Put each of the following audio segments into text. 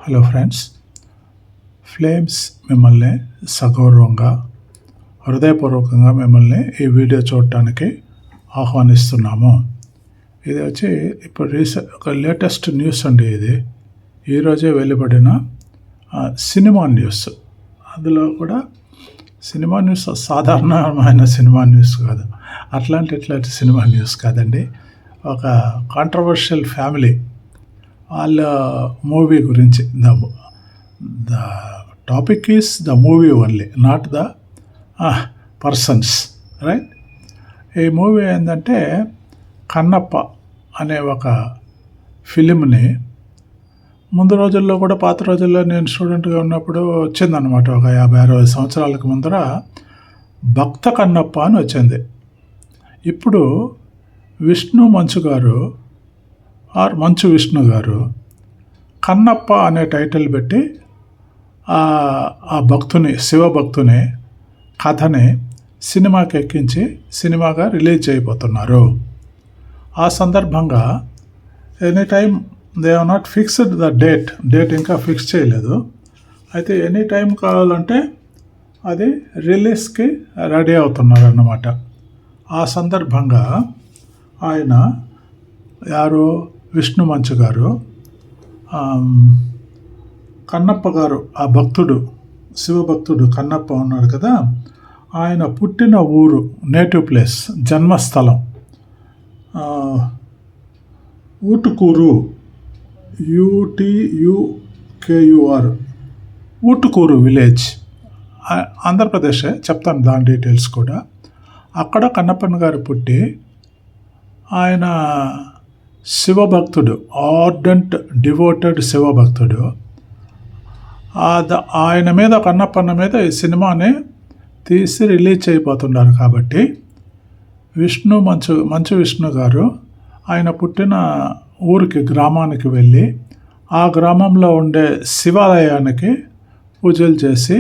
Hello friends, flames మిమ్మల్ని సగౌరవంగా హృదయపూర్వకంగా మిమ్మల్ని ఈ వీడియో చూడటానికి ఆహ్వానిస్తున్నాము. ఇది వచ్చి ఇప్పుడు ఒక లేటెస్ట్ న్యూస్ అండి. ఇది ఈరోజే వెలువడిన సినిమా న్యూస్. అందులో కూడా సినిమా న్యూస్ సాధారణమైన సినిమా న్యూస్ కాదు, ఇట్లాంటి సినిమా న్యూస్ కాదండి. ఒక కాంట్రవర్షియల్ ఫ్యామిలీ వాళ్ళ మూవీ గురించి. The topic is the movie only, not the persons, right. ఈ మూవీ ఏంటంటే కన్నప్ప అనే ఒక ఫిలింని ముందు రోజుల్లో కూడా, పాత రోజుల్లో నేను స్టూడెంట్గా ఉన్నప్పుడు వచ్చిందనమాట. ఒక 50-60 సంవత్సరాలకు ముందర భక్త కన్నప్ప అని వచ్చింది. ఇప్పుడు మంచు విష్ణు గారు కన్నప్ప అనే టైటిల్ పెట్టి ఆ భక్తుని, శివభక్తుని కథని సినిమాకి ఎక్కించి సినిమాగా రిలీజ్ చేయబోతున్నారు. ఆ సందర్భంగా any time they have not fixed the date ఇంకా ఫిక్స్ చేయలేదు. అయితే ఎనీ టైం కావాలంటే అది రిలీజ్కి రెడీ అవుతున్నారు అన్నమాట. ఆ సందర్భంగా ఆయన విష్ణు మంచు గారు, కన్నప్ప గారు, ఆ భక్తుడు, శివభక్తుడు కన్నప్ప ఉన్నాడు కదా, ఆయన పుట్టిన ఊరు, నేటివ్ ప్లేస్, జన్మస్థలం ఊటుకూరు, UTUKUR, ఊటుకూరు విలేజ్, ఆంధ్రప్రదేశే. చెప్తాను దాని డీటెయిల్స్ కూడా. అక్కడ కన్నప్పన్ గారు పుట్టి ఆయన శివభక్తుడు, ఆర్డెంట్ డివోటెడ్ శివభక్తుడు. ఆయన మీద, కన్నప్పన్న మీద ఈ సినిమాని తీసి రిలీజ్ చేయబోతున్నారు. కాబట్టి మంచు విష్ణు గారు ఆయన పుట్టిన ఊరికి, గ్రామానికి వెళ్ళి ఆ గ్రామంలో ఉండే శివాలయానికి పూజలు చేసి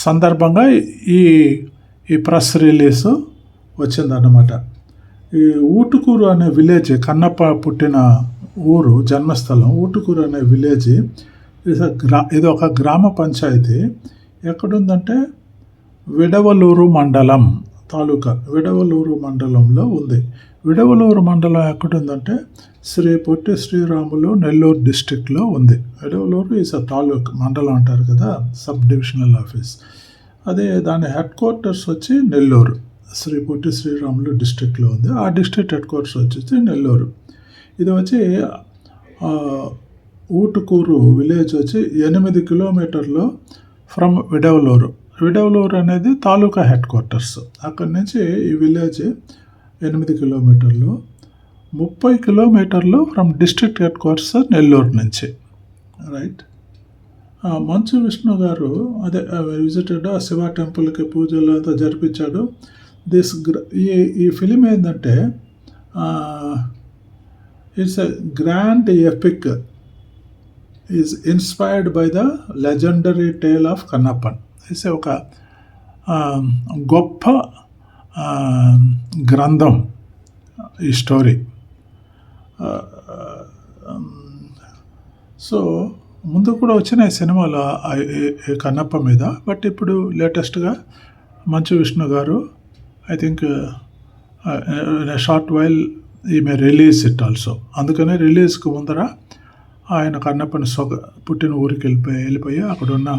సందర్భంగా ఈ ప్రెస్ రిలీజ్ వచ్చిందన్నమాట. ఈ ఊటుకూరు అనే విలేజ్, కన్నప్ప పుట్టిన ఊరు, జన్మస్థలం ఊటుకూరు అనే విలేజ్. ఇది ఒక గ్రామ పంచాయతీ. ఎక్కడుందంటే విడవలూరు మండలం, తాలూకా విడవలూరు మండలంలో ఉంది. విడవలూరు మండలం ఎక్కడుందంటే శ్రీ పొట్టి శ్రీరాములు, నెల్లూరు డిస్టిక్లో ఉంది. విడవలూరు ఈజ్ అ తాలూకా, మండలం అంటారు కదా, సబ్ డివిజనల్ ఆఫీస్. అదే దాని హెడ్ క్వార్టర్స్ వచ్చి నెల్లూరు, శ్రీ పొట్టి శ్రీరాములు డిస్టిక్లో ఉంది. ఆ డిస్ట్రిక్ట్ హెడ్ క్వార్టర్స్ వచ్చేసి నెల్లూరు. ఇది వచ్చి ఊటుకూరు విలేజ్ వచ్చి 8 కిలోమీటర్లు ఫ్రమ్ విడవలూరు. విడవలూరు అనేది తాలూకా హెడ్ క్వార్టర్స్. అక్కడి నుంచి ఈ విలేజ్ 8 కిలోమీటర్లు, 30 కిలోమీటర్లు from district head quarters Nellore నుంచి, రైట్. మంచు విష్ణు గారు అదే విజిటెడ్ ఆ శివ టెంపుల్కి, పూజలు అంతా జరిపించాడు. ఈ ఫిలిం ఏంటంటే it's a grand epic, is inspired by the legendary tale of Kannappan. It's ఒక గొప్ప గ్రంథం ఈ స్టోరీ. సో ముందు కూడా వచ్చిన సినిమాలు కన్నప్ప మీద, బట్ ఇప్పుడు లేటెస్ట్గా మంచు విష్ణు గారు, I think in a short while ఈ మే రిలీజ్ ఇట్ ఆల్సో. అందుకనే రిలీజ్కి ముందర ఆయన కన్నప్పని పుట్టిన ఊరికి వెళ్ళిపోయి అక్కడున్న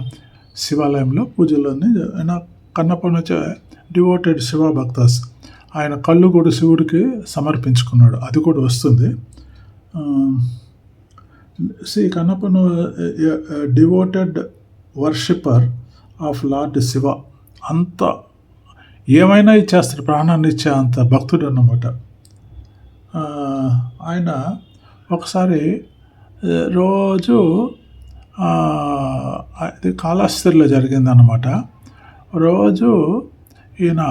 శివాలయంలో పూజలన్నీ, ఆయన కన్నప్పని డివోటెడ్ శివ భక్తాస్, ఆయన కళ్ళు కూడా శివుడికి సమర్పించుకున్నాడు. అది కూడా వస్తుంది. కన్నప్పను devoted worshipper of lord Shiva. అంత ఏమైనా ఇచ్చేస్తాడు, ప్రాణాన్ని ఇచ్చే అంత భక్తుడు అన్నమాట. ఆయన ఒకసారి రోజు ఇది కాళహస్తిలో జరిగిందన్నమాట. రోజు ఈయన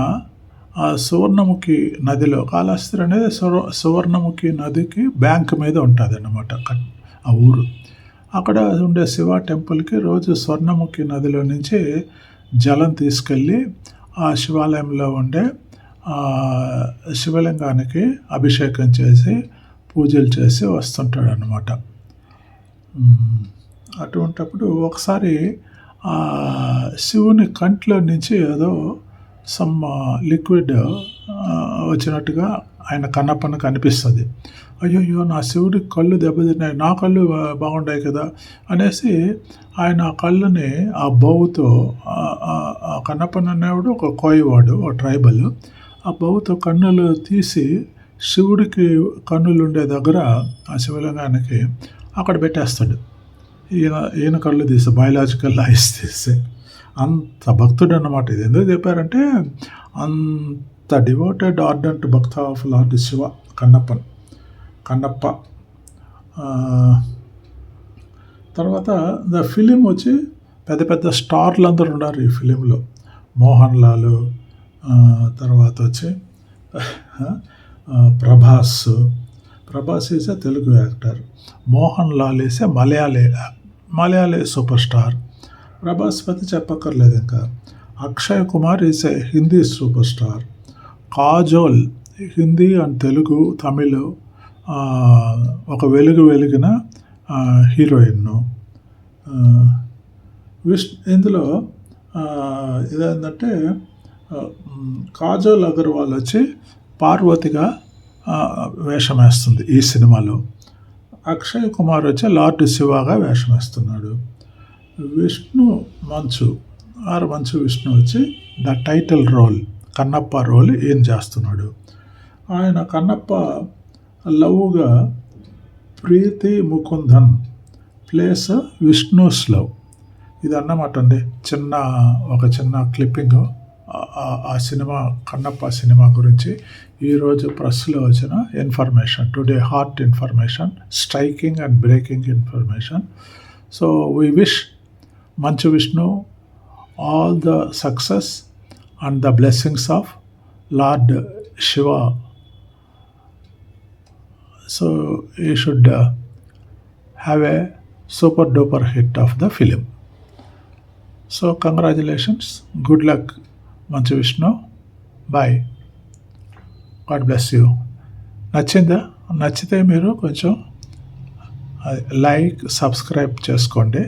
సువర్ణముఖి నదిలో, కాళహస్తి అనేది సువర్ణముఖి నదికి బ్యాంక్ మీద ఉంటుంది అన్నమాట ఆ ఊరు. అక్కడ ఉండే శివ టెంపుల్కి రోజు స్వర్ణముఖి నదిలో నుంచి జలం తీసుకెళ్ళి ఆ శివాలయంలో ఉండే శివలింగానికి అభిషేకం చేసి పూజలు చేసి వస్తుంటాడు అన్నమాట. హ్మ్. అటువంటప్పుడు ఒకసారి శివుని కంట్లో నుంచి ఏదో సమ్ లిక్విడ్ వచ్చినట్టుగా ఆయన కన్నప్పకి అనిపిస్తది. అయ్యయ్యో! నా శివుడికి కళ్ళు దెబ్బతిన్నాయి. నా కళ్ళు బాగుండాయి కదా! అనేసి ఆయన ఆ కళ్ళుని ఆ బౌతో ఆ కన్నప్పన్ అనేవాడు ఒక కోయవాడు, ఒక ట్రైబల్. ఆ బౌతో కన్నులు తీసి శివుడికి కన్నులుండే దగ్గర ఆ శివలింగానికి అక్కడ పెట్టేస్తాడు. ఈయన కళ్ళు తీస్తే బయలాజికల్ ఐస్ తీస్తే అంత భక్తుడన్నమాట. ఇది ఎందుకు చెప్పారంటే అంత devoted ardent Bhakta of lord Shiva Kannappa. తర్వాత ద ఫిలిం వచ్చి పెద్ద పెద్ద స్టార్లు అందరూ ఉన్నారు ఈ ఫిలింలో. మోహన్ లాల్, తర్వాత వచ్చి Prabhas is a Telugu actor. Mohan Lal is a Malayali super star. Prabhas పతి చెప్పక్కర్లేదు ఇంకా. Akshay Kumar is a Hindi super star. Kajol Hindi and Telugu, Tamil ఒక వెలిగిన హీరోయిన్. ఇందులో ఇదేంటంటే కాజోల్ అగర్వాల్ వచ్చి పార్వతిగా వేషం వేస్తుంది ఈ సినిమాలో. అక్షయ్ కుమార్ వచ్చి లార్డ్ శివగా వేషం వేస్తున్నాడు. మంచు విష్ణు వచ్చి the title role, Kannappa role ఏం చేస్తున్నాడు. ఆయన కన్నప్ప లవ్గా ప్రీతి ముకుందన్ ప్లేస్ విష్ణుస్ లవ్. ఇది అన్నమాట అండి ఒక చిన్న క్లిప్పింగ్ ఆ సినిమా, కన్నప్ప సినిమా గురించి ఈరోజు ప్రెస్లో వచ్చిన information. Today hot information, striking and breaking information. So we wish Manchu Vishnu all the success and the blessings of Lord Shiva. So you should have a super duper hit of the film. So congratulations, good luck Manchu Vishnu, bye, God bless you. నచ్చితే మీరు కొంచెం like, subscribe చేసుకోండి.